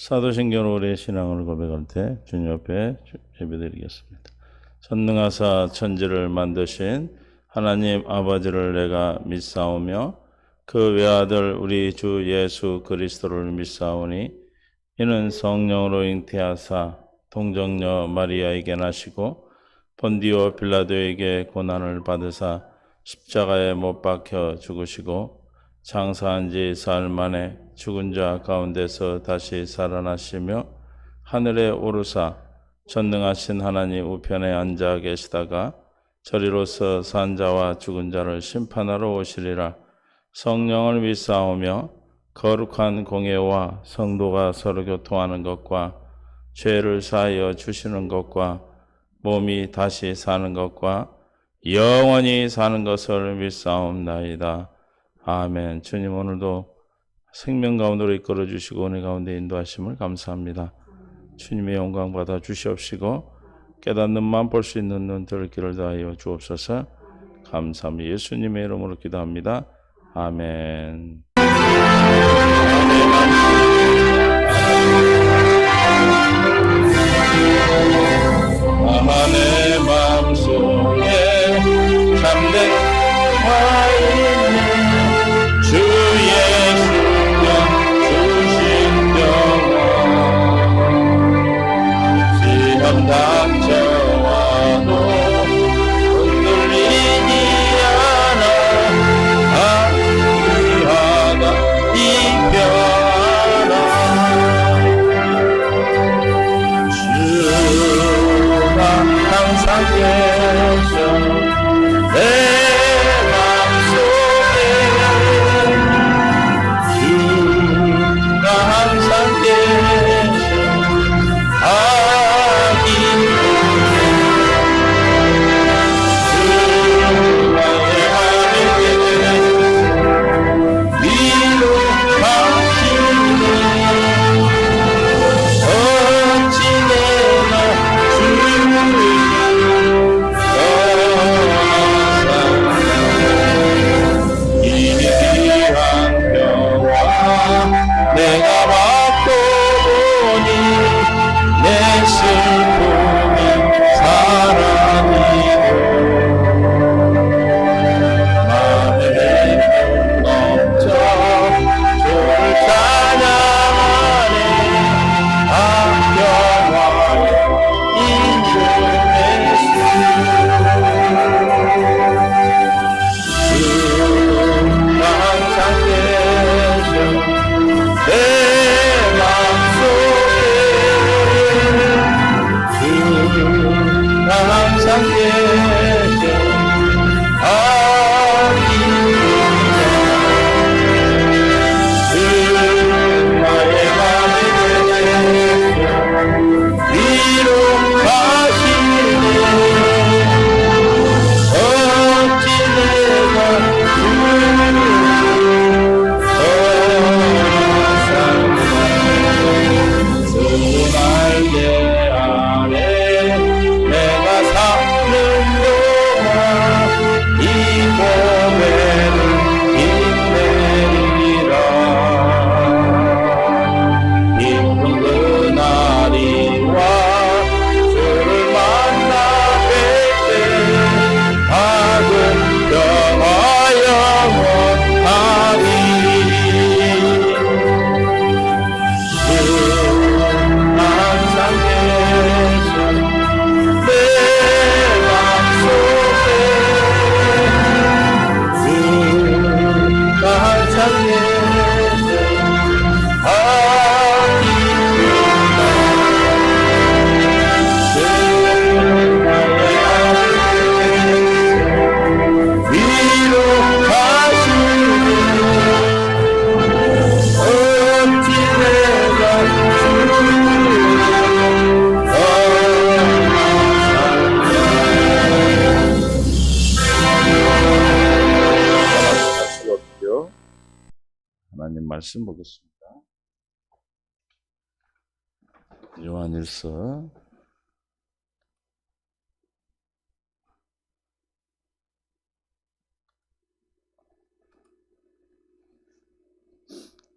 사도신경으로 우리의 신앙을 고백할 때 주님 앞에 예배드리겠습니다. 전능하사 천지를 만드신 하나님 아버지를 내가 믿사오며 그 외아들 우리 주 예수 그리스도를 믿사오니 이는 성령으로 잉태하사 동정녀 마리아에게 나시고 본디오 빌라도에게 고난을 받으사 십자가에 못 박혀 죽으시고 장사한 지 사흘 만에 죽은 자 가운데서 다시 살아나시며 하늘에 오르사 전능하신 하나님 우편에 앉아 계시다가 저리로서 산 자와 죽은 자를 심판하러 오시리라. 성령을 믿사오며 거룩한 공예와 성도가 서로 교통하는 것과 죄를 사하여 주시는 것과 몸이 다시 사는 것과 영원히 사는 것을 믿사옵나이다. 아멘. 주님 오늘도 생명 가운데로 이끌어 주시고 은혜 가운데 인도하심을 감사합니다. 주님의 영광 받아 주시옵시고 깨닫는 만 볼 수 있는 눈 들 길을 다하여 주옵소서. 감사합니다. 예수님의 이름으로 기도합니다. 아멘. 내 마음속에 참된 화인은 주 예수가 주신 평화 시험 닥쳐와도 흔들리지 않아 안위하다 이 평화 주가 항상 계셔 내 맘속에 주가 항상 계셔 내가 받고 보니 내 슬픔이 사라지고 마음에 넘쳐 주를 찬양하네 합경하여 인정의 주가 항상 계셔 내 맘속에 주가 항상 계셔 주 나의 맘에 계셔 위로하시네 어찌 내가 날개 아래 내가 사는 동안 이 고백을 힘내리라 기쁜 그날이 와 주를 만나 뵐때 하고 평화 영원하리 항상 계셔 내 맘속에 주가 항상 계셔 아기구나 주 나의 아버지 위로하시네 어찌 내가 하나님 말씀 보겠습니다. 요한일서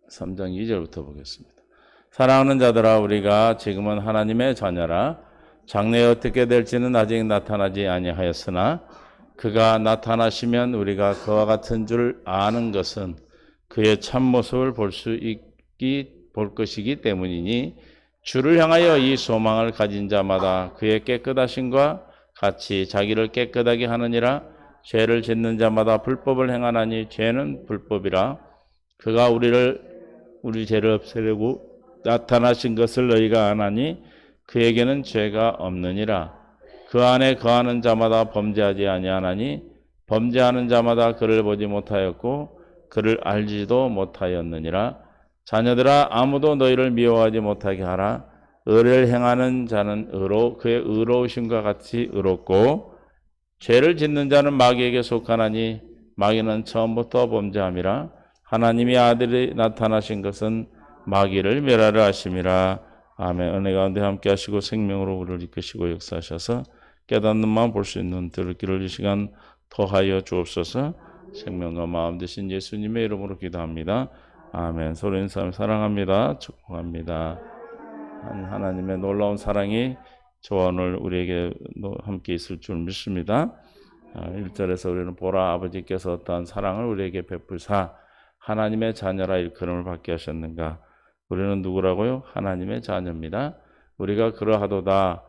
3장 2절부터 보겠습니다. 사랑하는 자들아 우리가 지금은 하나님의 자녀라. 장래에 어떻게 될지는 아직 나타나지 아니하였으나 그가 나타나시면 우리가 그와 같은 줄 아는 것은 그의 참모습을 볼 것이기 때문이니 주를 향하여 이 소망을 가진 자마다 그의 깨끗하심과 같이 자기를 깨끗하게 하느니라. 죄를 짓는 자마다 불법을 행하나니 죄는 불법이라. 그가 우리 죄를 없애려고 나타나신 것을 너희가 아나니 그에게는 죄가 없느니라. 그 안에 거하는 자마다 범죄하지 아니하나니 범죄하는 자마다 그를 보지 못하였고 그를 알지도 못하였느니라. 자녀들아 아무도 너희를 미워하지 못하게 하라. 의를 행하는 자는 그의 의로우심과 같이 의롭고 죄를 짓는 자는 마귀에게 속하나니 마귀는 처음부터 범죄함이라. 하나님의 아들이 나타나신 것은 마귀를 멸하려 하심이라. 아멘. 은혜 가운데 함께 하시고 생명으로 우리를 이끄시고 역사하셔서 깨닫는 마음 볼 수 있는 들을 길을 이 시간 더하여 주옵소서. 생명과 마음 되신 예수님의 이름으로 기도합니다. 아멘. 서로 인사하며 사랑합니다. 축복합니다. 하나님의 놀라운 사랑이 저와 오늘 우리에게 함께 있을 줄 믿습니다. 1절에서 우리는 보라 아버지께서 어떠한 사랑을 우리에게 베풀사 하나님의 자녀라 일컬음을 받게 하셨는가. 우리는 누구라고요? 하나님의 자녀입니다. 우리가 그러하도다.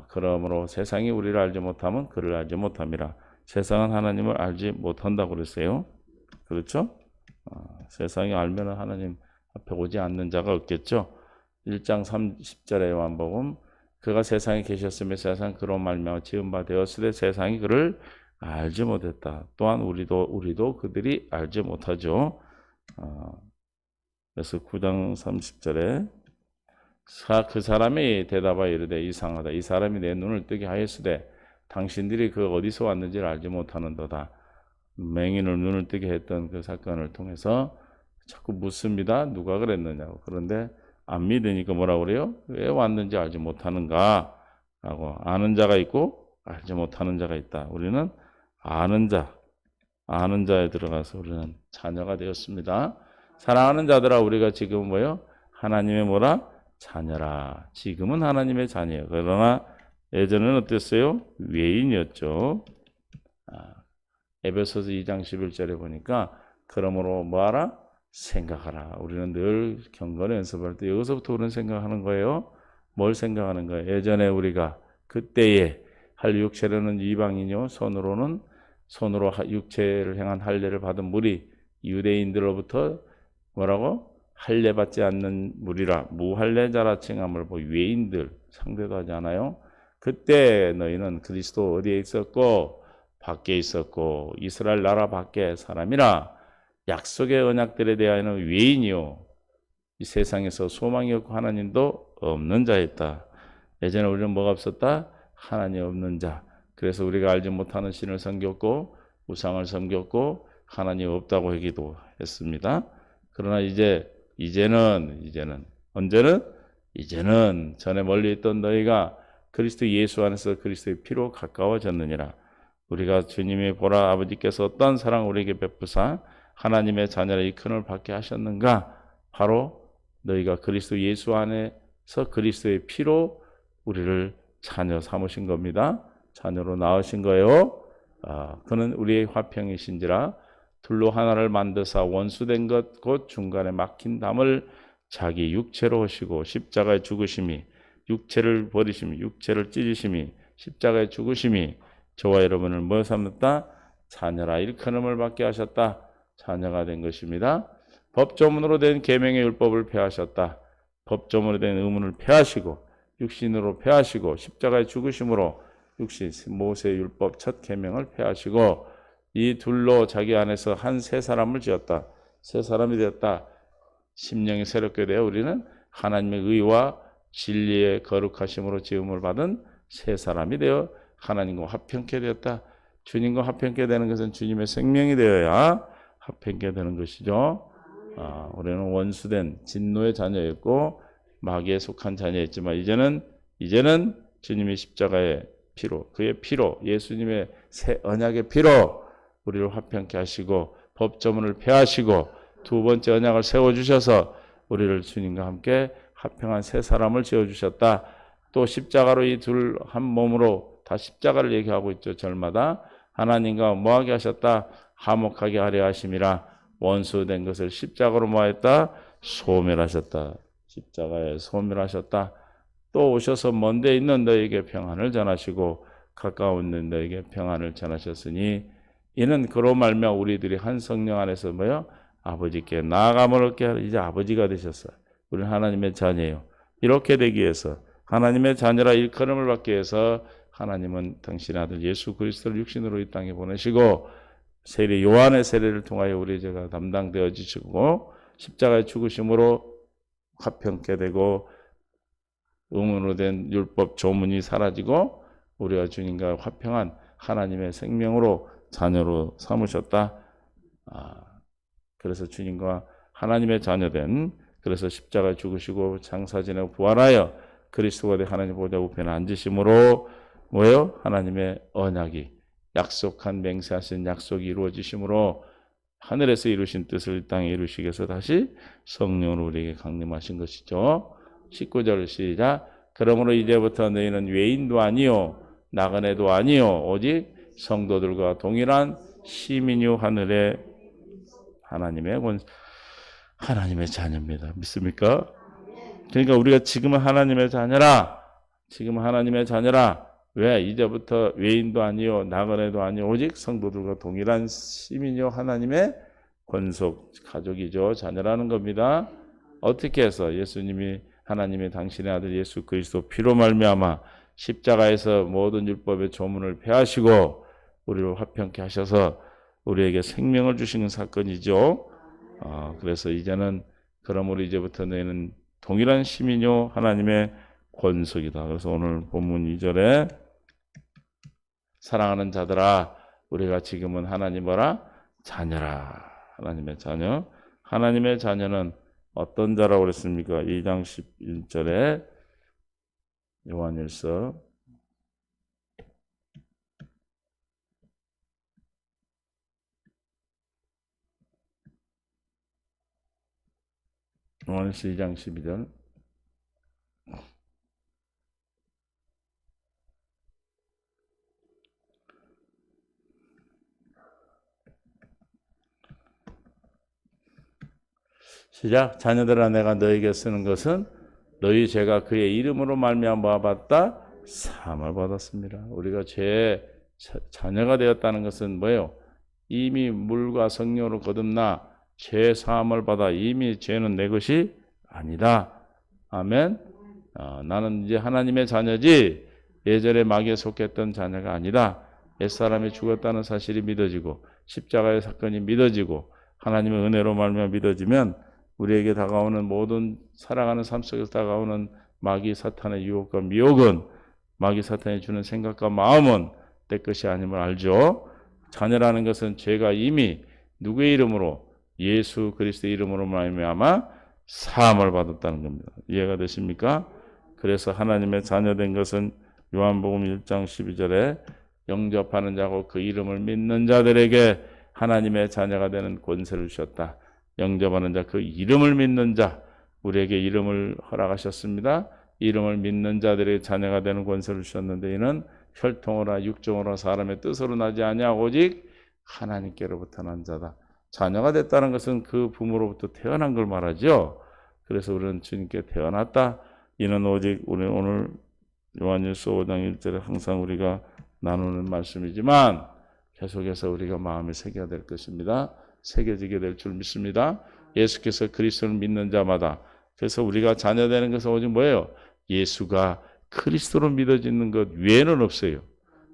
그러므로 세상이 우리를 알지 못하면 그를 알지 못함이라. 세상은 하나님을 알지 못한다고 그랬어요. 그렇죠? 세상이 알면 하나님 앞에 오지 않는 자가 없겠죠. 1장 30절의 요한복음 그가 세상에 계셨으며 세상 그로 말미암아 지은 바 되었으되 세상이 그를 알지 못했다. 또한 우리도 그들이 알지 못하죠. 그래서 9장 30절에 그 사람이 대답하여 이르되 이상하다. 이 사람이 내 눈을 뜨게 하였으되 당신들이 그 어디서 왔는지를 알지 못하는도다. 맹인을 눈을 뜨게 했던 그 사건을 통해서 자꾸 묻습니다. 누가 그랬느냐고. 그런데 안 믿으니까 뭐라고 그래요? 왜 왔는지 알지 못하는가? 라고. 아는 자가 있고 알지 못하는 자가 있다. 우리는 아는 자에 들어가서 우리는 자녀가 되었습니다. 사랑하는 자들아 우리가 지금 뭐요? 하나님의 뭐라? 자녀라. 지금은 하나님의 자녀예요. 그러나 예전에는 어땠어요? 외인이었죠. 에베소서 2장 11절에 보니까 그러므로 뭐하라? 생각하라. 우리는 늘 경건의 연습할 때 여기서부터 우리는 생각하는 거예요. 뭘 생각하는 거예요? 예전에 우리가 그때에 할 육체로는 이방인이요 손으로 육체를 향한 할례를 받은 무리 유대인들로부터 뭐라고? 할례 받지 않는 무리라 무할례자라 칭함을 외인들 상대도 하지 않아요? 그때 너희는 그리스도 어디에 있었고 밖에 있었고 이스라엘 나라 밖에 사람이라 약속의 언약들에 대하여는 외인이요 이 세상에서 소망이 없고 하나님도 없는 자였다. 예전에 우리는 뭐가 없었다? 하나님 없는 자. 그래서 우리가 알지 못하는 신을 섬겼고 우상을 섬겼고 하나님 없다고 하기도 했습니다. 그러나 이제는 언제는? 이제는 전에 멀리 있던 너희가 그리스도 예수 안에서 그리스도의 피로 가까워졌느니라. 우리가 주님이 보라 아버지께서 어떤 사랑을 우리에게 베푸사 하나님의 자녀라 일컬음을 받게 하셨는가? 바로 너희가 그리스도 예수 안에서 그리스도의 피로 우리를 자녀 삼으신 겁니다. 자녀로 낳으신 거예요. 그는 우리의 화평이신지라 둘로 하나를 만드사 원수된 것 곧 중간에 막힌 담을 자기 육체로 하시고 십자가에 죽으심이 육체를 버리심이 육체를 찢으심이 십자가에 죽으심이 저와 여러분을 뭐 삼았다? 자녀라 일컬음을 받게 하셨다. 자녀가 된 것입니다. 법조문으로 된 계명의 율법을 폐하셨다. 법조문으로 된 의문을 폐하시고 육신으로 폐하시고 십자가에 죽으심으로 육신 모세의 율법 첫 계명을 폐하시고 이 둘로 자기 안에서 한 새 사람을 지었다. 새 사람이 되었다. 심령이 새롭게 되어 우리는 하나님의 의와 진리의 거룩하심으로 지음을 받은 새 사람이 되어 하나님과 화평케 되었다. 주님과 화평케 되는 것은 주님의 생명이 되어야 화평케 되는 것이죠. 우리는 원수된 진노의 자녀였고 마귀에 속한 자녀였지만 이제는 주님의 십자가의 피로 그의 피로 예수님의 새 언약의 피로 우리를 화평케 하시고 법조문을 폐하시고 두 번째 언약을 세워주셔서 우리를 주님과 함께 합평한 세 사람을 지어주셨다. 또 십자가로 이 둘 한 몸으로 다 십자가를 얘기하고 있죠. 절마다 하나님과 뭐하게 하셨다? 화목하게 하려 하심이라. 원수된 것을 십자가로 뭐했다? 소멸하셨다. 십자가에 소멸하셨다. 또 오셔서 먼 데 있는 너에게 평안을 전하시고 가까운 너에게 평안을 전하셨으니 이는 그로 말미암아 우리들이 한 성령 안에서 뭐요? 아버지께 나아감을 얻게 하려. 이제 아버지가 되셨어요. 우리는 하나님의 자녀예요. 이렇게 되기 위해서 하나님의 자녀라 일컬음을 받기 위해서 하나님은 당신의 아들 예수 그리스도를 육신으로 이 땅에 보내시고 세례 요한의 세례를 통하여 우리 죄가 담당되어 지시고 십자가의 죽으심으로 화평케 되고 의문으로 된 율법 조문이 사라지고 우리가 주님과 화평한 하나님의 생명으로 자녀로 삼으셨다. 그래서 주님과 하나님의 자녀된 그래서 십자가에 죽으시고 장사 지내고 부활하여 그리스도가 된 하나님 보좌 우편에 앉으심으로 뭐예요? 하나님의 언약이 약속한 맹세하신 약속이 이루어지심으로 하늘에서 이루신 뜻을 이 땅에 이루시기 위해서 다시 성령으로 우리에게 강림하신 것이죠. 19절 시작. 그러므로 이제부터 너희는 외인도 아니요 나그네도 아니요 오직 성도들과 동일한 시민이요 하늘의 하나님의 자녀입니다. 믿습니까? 그러니까 우리가 지금은 하나님의 자녀라. 지금은 하나님의 자녀라. 왜? 이제부터 외인도 아니요 나그네도 아니요 오직 성도들과 동일한 시민이요 하나님의 권속 가족이죠. 자녀라는 겁니다. 어떻게 해서 예수님이 하나님의 당신의 아들 예수 그리스도 피로 말미암아 십자가에서 모든 율법의 조문을 폐하시고 우리를 화평케 하셔서 우리에게 생명을 주시는 사건이죠. 그래서 이제는 그러므로 이제부터 너희는 동일한 시민요 하나님의 권속이다. 그래서 오늘 본문 2절에 사랑하는 자들아 우리가 지금은 하나님 뭐라? 자녀라. 하나님의 자녀. 하나님의 자녀는 어떤 자라고 그랬습니까? 2장 11절에 요한일서 요한일서 2장 12절 시작. 자녀들아 내가 너에게 쓰는 것은 너희 죄가 그의 이름으로 말미암아 받다 사함을 받았습니다. 우리가 죄의 자녀가 되었다는 것은 뭐예요? 이미 물과 성령으로 거듭나 죄 사함을 받아 이미 죄는 내 것이 아니다. 아멘. 나는 이제 하나님의 자녀지 예전에 마귀에 속했던 자녀가 아니다. 옛사람이 죽었다는 사실이 믿어지고 십자가의 사건이 믿어지고 하나님의 은혜로 말미암아 믿어지면 우리에게 다가오는 모든 살아가는 삶 속에서 다가오는 마귀 사탄의 유혹과 미혹은 마귀 사탄이 주는 생각과 마음은 내 것이 아님을 알죠. 자녀라는 것은 죄가 이미 누구의 이름으로? 예수 그리스도의 이름으로 말미암아 사함을 받았다는 겁니다. 이해가 되십니까? 그래서 하나님의 자녀된 것은 요한복음 1장 12절에 영접하는 자고 그 이름을 믿는 자들에게 하나님의 자녀가 되는 권세를 주셨다. 영접하는 자, 그 이름을 믿는 자, 우리에게 이름을 허락하셨습니다. 이름을 믿는 자들의 자녀가 되는 권세를 주셨는데 이는 혈통으로 육정으로 사람의 뜻으로 나지 아니하고 오직 하나님께로부터 난 자다. 자녀가 됐다는 것은 그 부모로부터 태어난 걸 말하죠. 그래서 우리는 주님께 태어났다. 이는 오직 우리 오늘 요한일서 5장 1절에 항상 우리가 나누는 말씀이지만 계속해서 우리가 마음에 새겨야 될 것입니다. 새겨지게 될 줄 믿습니다. 예수께서 그리스도를 믿는 자마다 그래서 우리가 자녀되는 것은 오직 뭐예요? 예수가 그리스도로 믿어지는 것 외에는 없어요.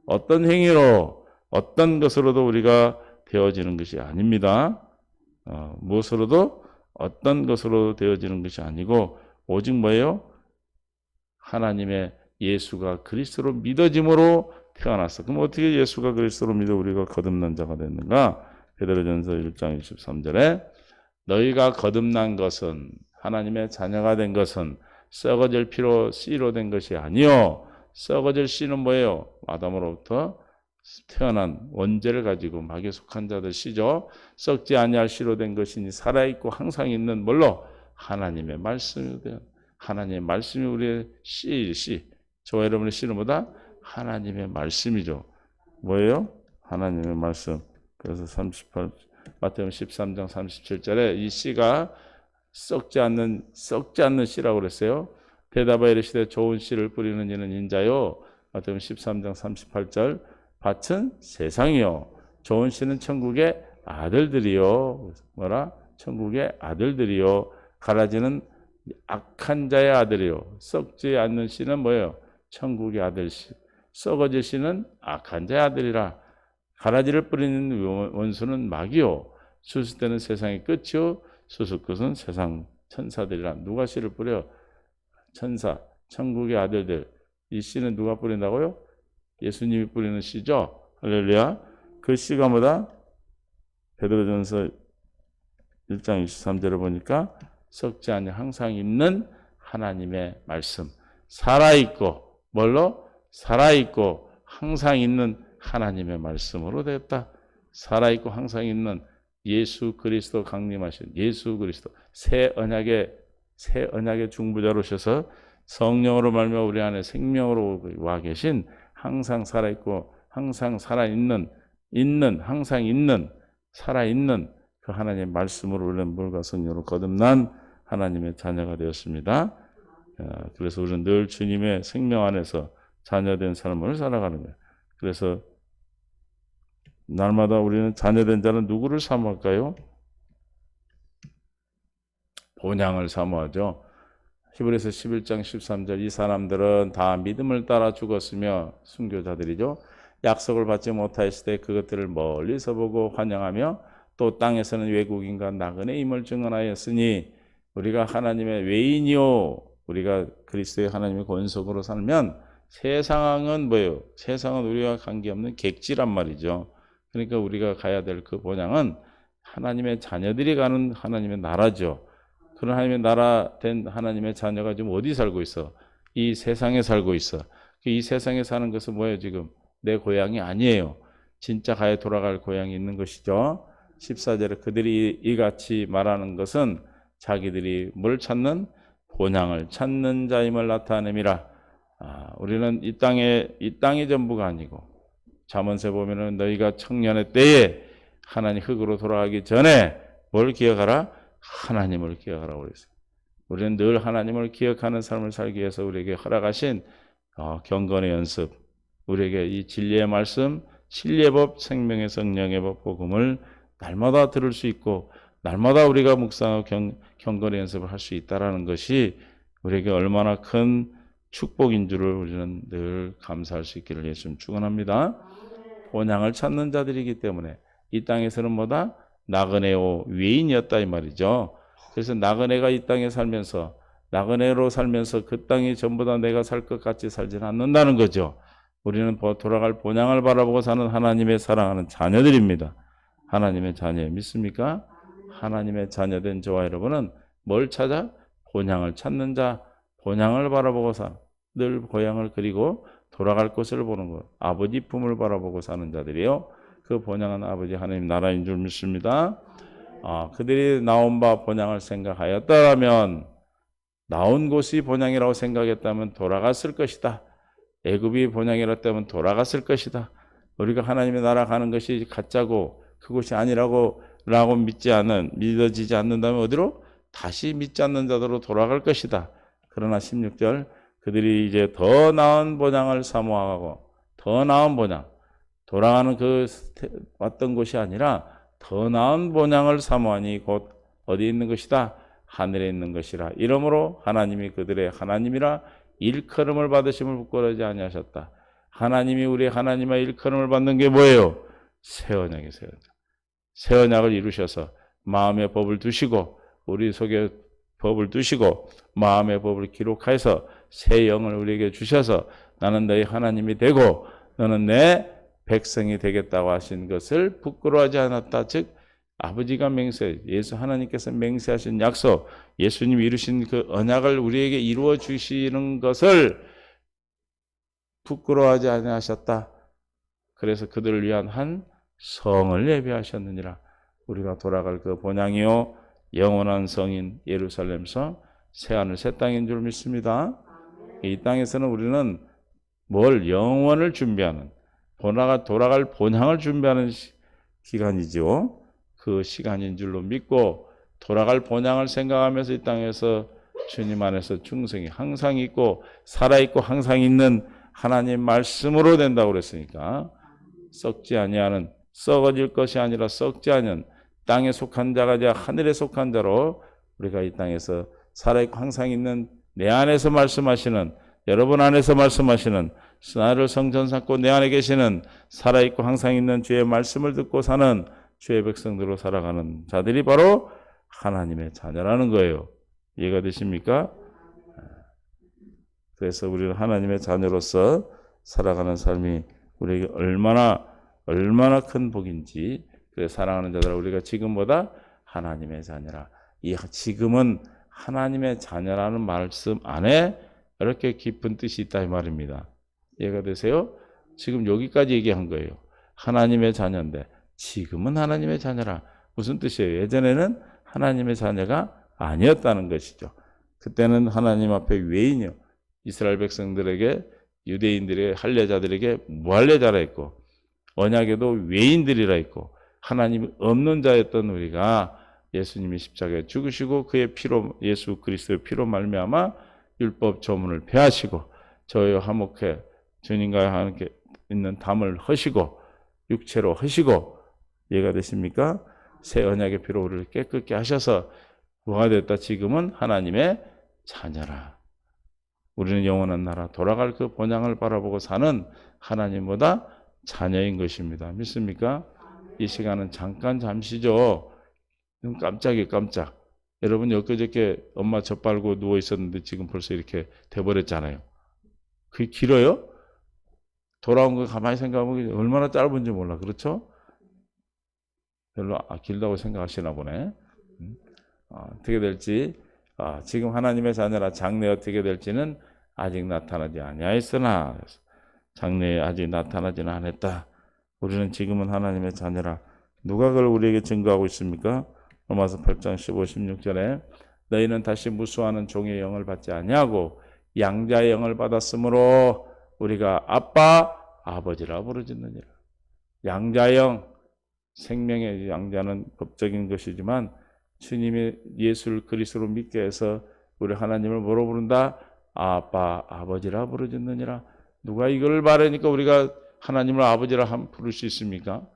어떤 행위로 어떤 것으로도 우리가 되어지는 것이 아닙니다. 무엇으로도 어떤 것으로 되어지는 것이 아니고 오직 뭐예요? 하나님의 예수가 그리스도로 믿어짐으로 태어났어. 그럼 어떻게 예수가 그리스도로 믿어 우리가 거듭난 자가 됐는가? 베드로전서 1장 23절에 너희가 거듭난 것은 하나님의 자녀가 된 것은 썩어질 피로 씨로 된 것이 아니요 썩어질 씨는 뭐예요? 아담으로부터 태어난 원죄를 가지고 마귀에 속한 자들 씨죠. 썩지 아니할 씨로 된 것이니 살아있고 항상 있는 뭘로? 하나님의 말씀이 된 하나님의 말씀이 우리의 씨. 저와 여러분의 씨는 뭐다? 하나님의 말씀이죠. 뭐예요? 하나님의 말씀. 그래서 38 마태복음 13장 37절에 이 씨가 썩지 않는 씨라고 그랬어요. 대답하여 이르시되 좋은 씨를 뿌리는 이는 인자요. 마태복음 13장 38절 밭은 세상이요. 좋은 씨는 천국의 아들들이요. 뭐라? 천국의 아들들이요. 가라지는 악한 자의 아들이요. 썩지 않는 씨는 뭐예요? 천국의 아들 씨. 썩어질 씨는 악한 자의 아들이라. 가라지를 뿌리는 원수는 마귀요. 수수 때는 세상의 끝이요. 수수 끝은 세상 천사들이라. 누가 씨를 뿌려? 천사, 천국의 아들들. 이 씨는 누가 뿌린다고요? 예수님이 뿌리는 씨죠. 할렐루야. 그 씨가 뭐다? 베드로전서 1장 23절을 보니까 썩지 않는 항상 있는 하나님의 말씀. 살아있고 뭘로? 살아있고 항상 있는 하나님의 말씀으로 되었다. 살아있고 항상 있는 예수 그리스도 강림하신 예수 그리스도 새 언약의 중보자로 오셔서 성령으로 말미암아 우리 안에 생명으로 와 계신 항상 살아있고 항상 살아있는 항상 있는 살아있는 그 하나님의 말씀으로 우리는 물과 성령으로 거듭난 하나님의 자녀가 되었습니다. 그래서 우리는 늘 주님의 생명 안에서 자녀된 삶을 살아가는 거예요. 그래서 날마다 우리는 자녀된 자는 누구를 사모할까요? 본향을 사모하죠. 히브리서 11장 13절 이 사람들은 다 믿음을 따라 죽었으며 순교자들이죠. 약속을 받지 못하였을 때 그것들을 멀리서 보고 환영하며 또 땅에서는 외국인과 나그네임을 증언하였으니 우리가 하나님의 외인이요 우리가 그리스도의 하나님의 권속으로 살면 세상은 뭐예요? 세상은 우리와 관계없는 객지란 말이죠. 그러니까 우리가 가야 될 그 본향은 하나님의 자녀들이 가는 하나님의 나라죠. 그런 하나님의 나라 된 하나님의 자녀가 지금 어디 살고 있어? 이 세상에 살고 있어. 이 세상에 사는 것은 뭐예요? 지금 내 고향이 아니에요. 진짜 가야 돌아갈 고향이 있는 것이죠. 14절에 그들이 이같이 말하는 것은 자기들이 뭘 찾는? 본향을 찾는 자임을 나타냄이라. 우리는 이 땅이 전부가 아니고 잠언서에 보면은 너희가 청년의 때에 하나님 흙으로 돌아가기 전에 뭘 기억하라? 하나님을 기억하라고 그랬어요. 우리는 늘 하나님을 기억하는 삶을 살기 위해서 우리에게 허락하신 경건의 연습, 우리에게 이 진리의 말씀, 진리의 법, 생명의 성령의 법, 복음을 날마다 들을 수 있고 날마다 우리가 묵상하고 경건의 연습을 할 수 있다는 것이 우리에게 얼마나 큰 축복인 줄을 우리는 늘 감사할 수 있기를 예수님 축원합니다. 본향을 찾는 자들이기 때문에 이 땅에서는 뭐다? 나그네요 외인이었다 이 말이죠. 그래서 나그네가 이 땅에 살면서 나그네로 살면서 그 땅이 전부 다 내가 살 것 같이 살지는 않는다는 거죠. 우리는 돌아갈 본향을 바라보고 사는 하나님의 사랑하는 자녀들입니다. 하나님의 자녀 믿습니까? 하나님의 자녀된 저와 여러분은 뭘 찾아? 본향을 찾는 자, 본향을 바라보고 늘 고향을 그리고 돌아갈 곳을 보는 것. 아버지 품을 바라보고 사는 자들이요. 그 본향은 아버지 하나님 나라인 줄 믿습니다. 그들이 나온 바 본향을 생각하였다면 나온 곳이 본향이라고 생각했다면 돌아갔을 것이다. 애굽이 본향이었다면 돌아갔을 것이다. 우리가 하나님의 나라 가는 것이 가짜고 그곳이 아니라고 믿어지지 않는다면 어디로? 다시 믿지 않는 자들로 돌아갈 것이다. 그러나 16절 그들이 이제 더 나은 본향을 사모하고 더 나은 본향 돌아가는 그 왔던 곳이 아니라 더 나은 본향을 사모하니 곧 어디 있는 것이다? 하늘에 있는 것이라. 이러므로 하나님이 그들의 하나님이라 일컬음을 받으심을 부끄러워하지 아니하셨다. 하나님이 우리 하나님의 일컬음을 받는 게 뭐예요? 새 언약이에요. 새 언약을 이루셔서 마음의 법을 두시고 우리 속에 법을 두시고 마음의 법을 기록하여서 새 영을 우리에게 주셔서 나는 너희 하나님이 되고 너는 내 백성이 되겠다고 하신 것을 부끄러워하지 않았다. 즉 아버지가 예수 하나님께서 맹세하신 약속, 예수님이 이루신 그 언약을 우리에게 이루어 주시는 것을 부끄러워하지 않으셨다. 그래서 그들을 위한 한 성을 예비하셨느니라. 우리가 돌아갈 그 본향이요 영원한 성인 예루살렘성 새 하늘 새 땅인 줄 믿습니다. 이 땅에서는 우리는 뭘 영원을 준비하는 돌아갈 본향을 준비하는 기간이죠. 그 시간인 줄로 믿고 돌아갈 본향을 생각하면서 이 땅에서 주님 안에서 충성이 항상 있고 살아있고 항상 있는 하나님 말씀으로 된다고 그랬으니까 썩지 아니하는 썩어질 것이 아니라 썩지 않은 땅에 속한 자가 아니라 하늘에 속한 자로 우리가 이 땅에서 살아있고 항상 있는 내 안에서 말씀하시는 여러분 안에서 말씀하시는 나를 성전 삼고 내 안에 계시는 살아있고 항상 있는 주의 말씀을 듣고 사는 주의 백성들로 살아가는 자들이 바로 하나님의 자녀라는 거예요. 이해가 되십니까? 그래서 우리는 하나님의 자녀로서 살아가는 삶이 우리에게 얼마나 큰 복인지 그래서 사랑하는 자들아 우리가 지금보다 하나님의 자녀라. 이 지금은 하나님의 자녀라는 말씀 안에 이렇게 깊은 뜻이 있다 이 말입니다. 이해가 되세요? 지금 여기까지 얘기한 거예요. 하나님의 자녀인데 지금은 하나님의 자녀라. 무슨 뜻이에요? 예전에는 하나님의 자녀가 아니었다는 것이죠. 그때는 하나님 앞에 외인이요. 이스라엘 백성들에게 유대인들의 할례자들에게 무할례자라 했고 언약에도 외인들이라 했고 하나님이 없는 자였던 우리가 예수님이 십자가에 죽으시고 그의 피로 예수 그리스도의 피로 말미암아 율법 조문을 폐하시고 저희와 화목해 주님과 함께 있는 담을 허시고 육체로 허시고 이해가 되십니까? 새 언약의 피로 우리를 깨끗게 하셔서 뭐가 됐다? 지금은 하나님의 자녀라. 우리는 영원한 나라 돌아갈 그 본향을 바라보고 사는 하나님보다 자녀인 것입니다. 믿습니까? 이 시간은 잠시죠. 깜짝이에요, 깜짝. 여러분 엊그저께 엄마 젖 빨고 누워 있었는데 지금 벌써 이렇게 돼버렸잖아요. 그게 길어요? 돌아온 거 가만히 생각하면 얼마나 짧은지 몰라. 그렇죠? 별로 길다고 생각하시나 보네. 어떻게 될지 지금 하나님의 자녀라 장래 어떻게 될지는 아직 나타나지 아니하였으나 장래에 아직 나타나지는 않았다. 우리는 지금은 하나님의 자녀라. 누가 그걸 우리에게 증거하고 있습니까? 로마서 8장 15, 16절에 너희는 다시 무수하는 종의 영을 받지 아니하고 양자의 영을 받았으므로 우리가 아빠, 아버지라 부르짖느니라. 양자의 영, 생명의 양자는 법적인 것이지만 주님이 예수를 그리스도로 믿게 해서 우리 하나님을 뭐로 부른다? 아빠, 아버지라 부르짖느니라. 누가 이걸 말하니까 우리가 하나님을 아버지라 부를 수 있습니까?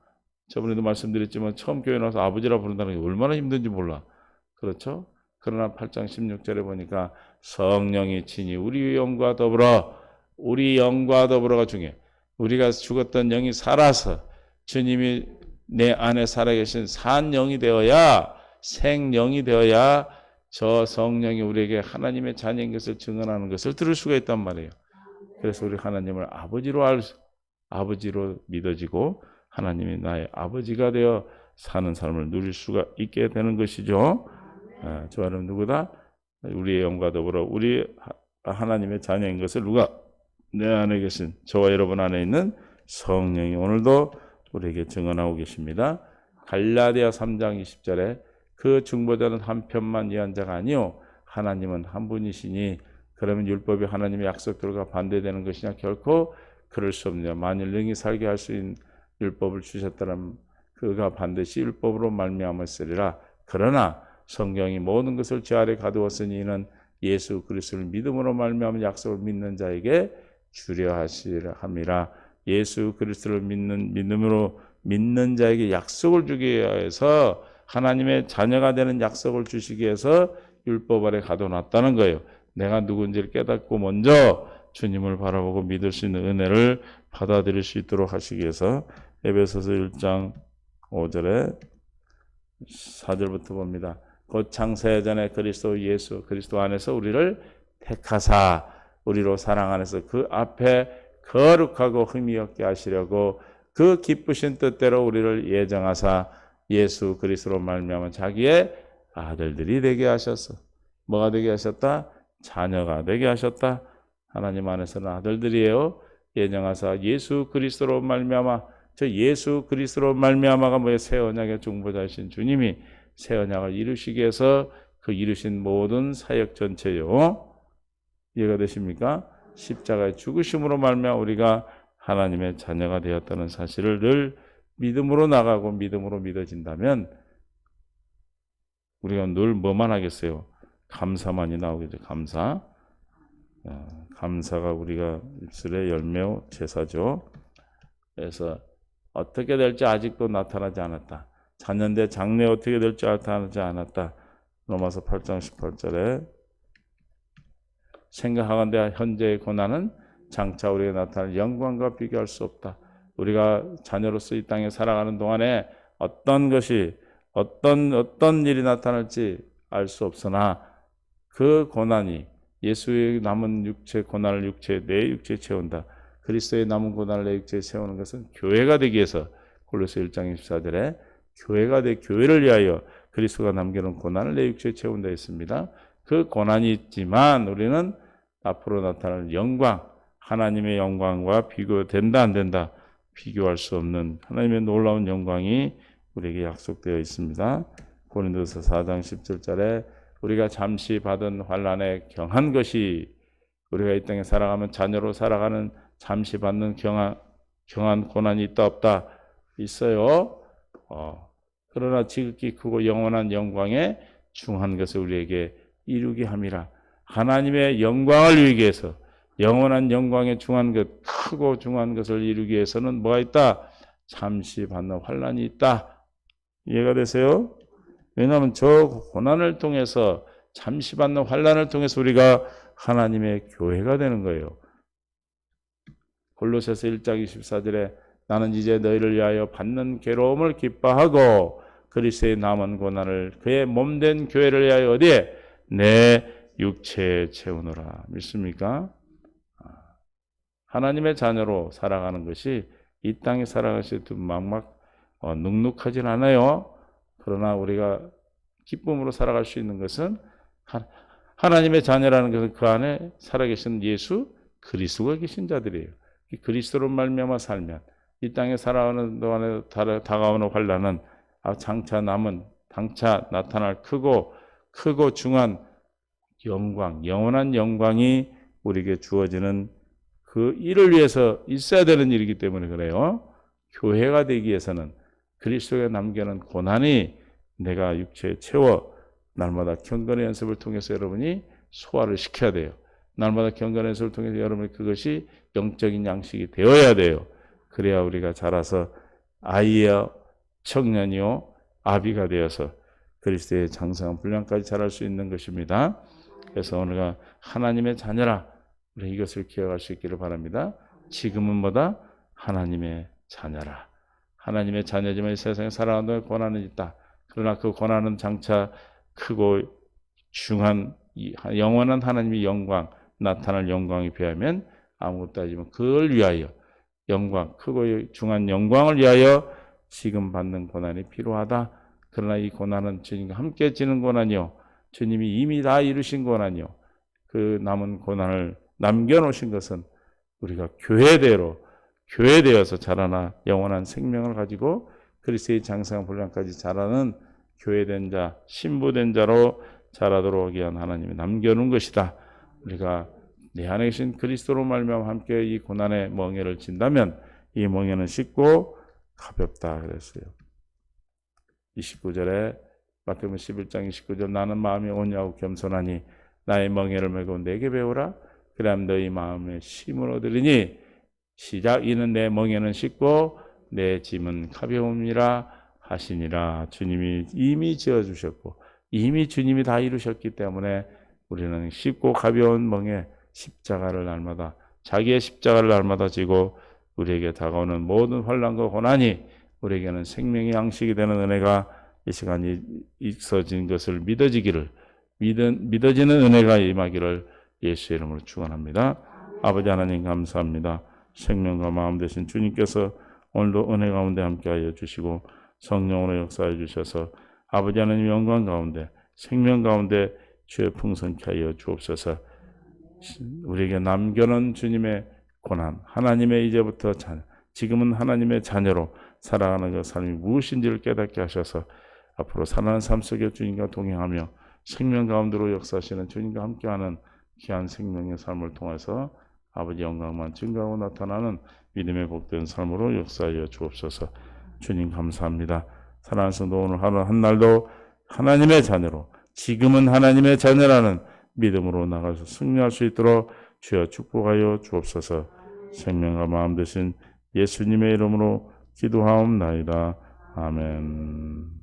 저번에도 말씀드렸지만 처음 교회 나와서 아버지라 부른다는 게 얼마나 힘든지 몰라. 그렇죠? 그러나 8장 16절에 보니까 성령이 친히 우리 영과 더불어가 중요해. 우리가 죽었던 영이 살아서 주님이 내 안에 살아계신 산 영이 되어야 생영이 되어야 저 성령이 우리에게 하나님의 자녀인 것을 증언하는 것을 들을 수가 있단 말이에요. 그래서 우리 하나님을 아버지로 믿어지고 하나님이 나의 아버지가 되어 사는 삶을 누릴 수가 있게 되는 것이죠. 저 여러분 누구다? 우리의 영과 더불어 우리 하나님의 자녀인 것을 누가? 내 안에 계신 저와 여러분 안에 있는 성령이 오늘도 우리에게 증언하고 계십니다. 갈라디아 3장 20절에 그 중보자는 한 편만 위한 자가 아니요 하나님은 한 분이시니 그러면 율법이 하나님의 약속들과 반대되는 것이냐? 결코 그럴 수 없느냐. 만일 능히 살게 할 수 있는 율법을 주셨다면 그가 반드시 율법으로 말미암았으리라. 그러나 성경이 모든 것을 제 아래 가두었으니 이는 예수 그리스도를 믿음으로 말미암은 약속을 믿는 자에게 주려 하시라 함이라. 예수 그리스도를 믿음으로 믿는 자에게 약속을 주기 위해서 하나님의 자녀가 되는 약속을 주시기 위해서 율법 아래 가둬놨다는 거예요. 내가 누군지를 깨닫고 먼저 주님을 바라보고 믿을 수 있는 은혜를 받아들일 수 있도록 하시기 위해서 에베소서 1장 5절에 4절부터 봅니다. 곧 창세전에 그리스도 안에서 우리를 택하사 우리로 사랑 안에서 그 앞에 거룩하고 흠이 없게 하시려고 그 기쁘신 뜻대로 우리를 예정하사 예수 그리스도로 말미암아 자기의 아들들이 되게 하셨어. 뭐가 되게 하셨다? 자녀가 되게 하셨다. 하나님 안에서는 아들들이에요. 예정하사 예수 그리스도로 말미암아 저 예수 그리스도로 말미암아가 뭐예요? 새 언약의 중보자이신 주님이 새 언약을 이루시기 위해서 그 이루신 모든 사역 전체요. 이해가 되십니까? 십자가의 죽으심으로 말미암아 우리가 하나님의 자녀가 되었다는 사실을 늘 믿음으로 나가고 믿음으로 믿어진다면 우리가 늘 뭐만 하겠어요? 감사만이 나오겠죠. 감사. 감사가 우리가 입술의 열매요 제사죠. 그래서 어떻게 될지 아직도 나타나지 않았다. 자녀인데 장래 어떻게 될지 나타나지 않았다. 로마서 8장 18절에 생각하건대 현재의 고난은 장차 우리가 나타날 영광과 비교할 수 없다. 우리가 자녀로서 이 땅에 살아가는 동안에 어떤 것이 어떤 일이 나타날지 알 수 없으나 그 고난이 예수의 남은 육체 고난을 내 육체에 채운다. 그리스도의 남은 고난을 내 육체에 채우는 것은 교회가 되기 위해서 골로새 1장 24절에 교회를 위하여 그리스도가 남겨놓은 고난을 내 육체에 채운다 했습니다. 그 고난이 있지만 우리는 앞으로 나타날 영광, 하나님의 영광과 비교된다 안 된다. 비교할 수 없는 하나님의 놀라운 영광이 우리에게 약속되어 있습니다. 고린도서 4장 17절에 우리가 잠시 받은 환난에 경한 것이 우리가 이 땅에 살아가면 자녀로 살아가는 잠시 받는 경한 고난이 있다 없다? 있어요. 그러나 지극히 크고 영원한 영광에 중한 것을 우리에게 이루게 함이라. 하나님의 영광을 이루기 위해서 영원한 영광에 중한 것, 크고 중한 것을 이루기 위해서는 뭐가 있다? 잠시 받는 환난이 있다. 이해가 되세요? 왜냐하면 저 고난을 통해서 잠시 받는 환난을 통해서 우리가 하나님의 교회가 되는 거예요. 골로새서 1장 24절에 나는 이제 너희를 위하여 받는 괴로움을 기뻐하고 그리스도의 남은 고난을 그의 몸된 교회를 위하여 어디에? 내 육체에 채우노라. 믿습니까? 하나님의 자녀로 살아가는 것이 이 땅에 살아가실 때 막막 눅눅하진 않아요. 그러나 우리가 기쁨으로 살아갈 수 있는 것은 하나님의 자녀라는 것은 그 안에 살아계신 예수 그리스도가 계신 자들이에요. 그리스도로 말미암아 살면 이 땅에 살아가는 동안에 다가오는 환난은 장차 나타날 크고 중한 영광, 영원한 영광이 우리에게 주어지는 그 일을 위해서 있어야 되는 일이기 때문에 그래요. 교회가 되기 위해서는 그리스도가 남겨놓은 고난이 내가 육체에 채워 날마다 경건의 연습을 통해서 여러분이 소화를 시켜야 돼요. 날마다 경건의 연습을 통해서 여러분이 그것이 영적인 양식이 되어야 돼요. 그래야 우리가 자라서 아이여 청년이요 아비가 되어서 그리스도의 장성한 분량까지 자랄 수 있는 것입니다. 그래서 오늘가 하나님의 자녀라 우리 이것을 기억할 수 있기를 바랍니다. 지금은 뭐다? 하나님의 자녀라. 하나님의 자녀지만 이 세상에 살아가는 동안 고난은 있다. 그러나 그 고난은 장차 크고 중한 영원한 하나님의 영광 나타날 영광에 비하면 아무것도 아니지만 그걸 위하여 영광 크고 중한 영광을 위하여 지금 받는 고난이 필요하다. 그러나 이 고난은 주님과 함께 지는 고난이요 주님이 이미 다 이루신 고난이요 그 남은 고난을 남겨놓으신 것은 우리가 교회되어서 자라나 영원한 생명을 가지고 그리스도의 장성한 분량까지 자라는 교회된 자, 신부된 자로 자라도록 위한 하나님이 남겨놓은 것이다. 우리가 내 안에 계신 그리스도로 말미암아 함께 이 고난의 멍에를 진다면 이 멍에는 쉽고 가볍다 그랬어요. 29절에 마태복음 11장 29절 나는 마음이 온유하고 겸손하니 나의 멍에를 메고 내게 배우라. 그럼 너희 마음에 쉼을 얻으리니 시작 이는 내 멍에는 쉽고 내 짐은 가벼움이라 하시니라. 주님이 이미 지어주셨고 이미 주님이 다 이루셨기 때문에 우리는 쉽고 가벼운 멍에 십자가를 날마다 자기의 십자가를 날마다 지고 우리에게 다가오는 모든 환난과 고난이 우리에게는 생명의 양식이 되는 은혜가 이 시간이 있어진 것을 믿어지는 은혜가 임하기를 예수의 이름으로 축원합니다. 아버지 하나님 감사합니다. 생명과 마음 되신 주님께서 오늘도 은혜 가운데 함께하여 주시고 성령으로 역사해 주셔서 아버지 하나님 영광 가운데 생명 가운데 주의 풍성케 하여 주옵소서. 우리에게 남겨놓은 주님의 고난 하나님의 이제부터 지금은 하나님의 자녀로 살아가는 그 삶이 무엇인지를 깨닫게 하셔서 앞으로 살아가는 삶 속에 주님과 동행하며 생명 가운데로 역사하시는 주님과 함께하는 귀한 생명의 삶을 통해서 아버지 영광만 증가하고 나타나는 믿음의 복된 삶으로 역사하여 주옵소서. 주님 감사합니다. 사랑하는 성도, 오늘 하루 한 날도 하나님의 자녀로, 지금은 하나님의 자녀라는 믿음으로 나가서 승리할 수 있도록 주여 축복하여 주옵소서. 생명과 마음 되신 예수님의 이름으로 기도하옵나이다. 아멘.